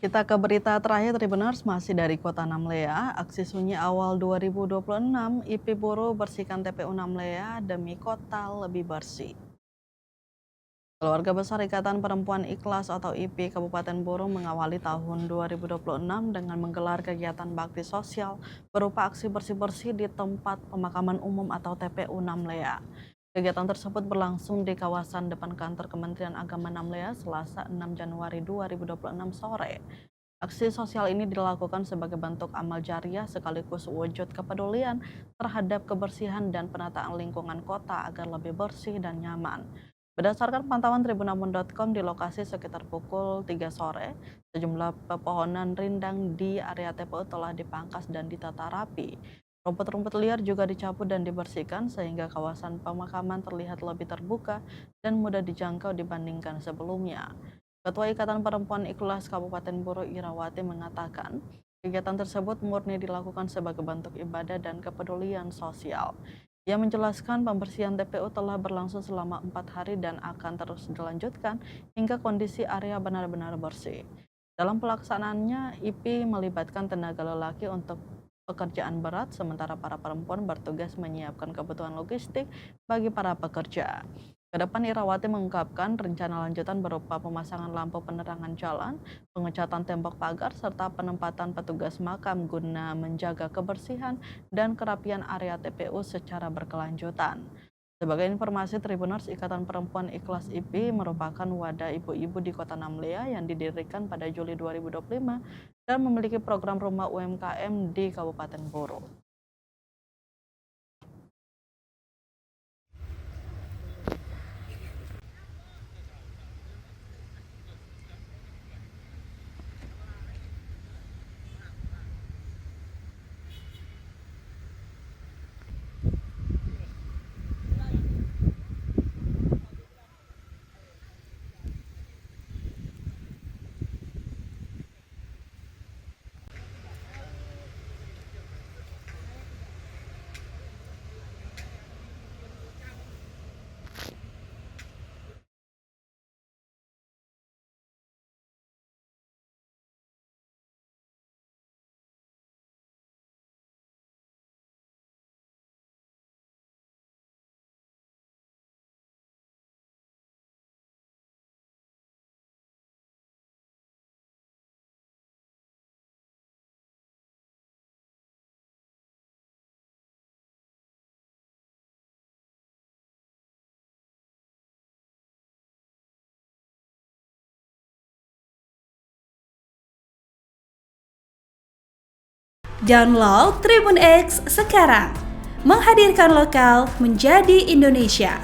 Kita ke berita terakhir Tribuners masih dari Kota Namlea. Aksi sunyi awal 2026, IP buruh bersihkan TPU Namlea demi kota lebih bersih. Keluarga Besar Ikatan Perempuan Ikhlas atau IP Kabupaten Buru mengawali tahun 2026 dengan menggelar kegiatan bakti sosial berupa aksi bersih-bersih di tempat pemakaman umum atau TPU Namlea. Kegiatan tersebut berlangsung di kawasan depan kantor Kementerian Agama Namlea Selasa 6 Januari 2026 sore. Aksi sosial ini dilakukan sebagai bentuk amal jariah sekaligus wujud kepedulian terhadap kebersihan dan penataan lingkungan kota agar lebih bersih dan nyaman. Berdasarkan pantauan tribunnamun.com di lokasi sekitar pukul 3 sore, sejumlah pepohonan rindang di area TPU telah dipangkas dan ditata rapi. Rumput-rumput liar juga dicabut dan dibersihkan sehingga kawasan pemakaman terlihat lebih terbuka dan mudah dijangkau dibandingkan sebelumnya. Ketua Ikatan Perempuan Ikhlas Kabupaten Buru Irawati mengatakan, kegiatan tersebut murni dilakukan sebagai bentuk ibadah dan kepedulian sosial. Ia menjelaskan pembersihan TPU telah berlangsung selama 4 hari dan akan terus dilanjutkan hingga kondisi area benar-benar bersih. Dalam pelaksanaannya, IP melibatkan tenaga lelaki untuk pekerjaan berat, sementara para perempuan bertugas menyiapkan kebutuhan logistik bagi para pekerja. Kedepan Irawati mengungkapkan rencana lanjutan berupa pemasangan lampu penerangan jalan, pengecatan tembok pagar, serta penempatan petugas makam guna menjaga kebersihan dan kerapian area TPU secara berkelanjutan. Sebagai informasi, Tribuners Ikatan Perempuan Ikhlas IP merupakan wadah ibu-ibu di Kota Namlea yang didirikan pada Juli 2025 dan memiliki program rumah UMKM di Kabupaten Buru. Download Tribun X sekarang, menghadirkan lokal menjadi Indonesia.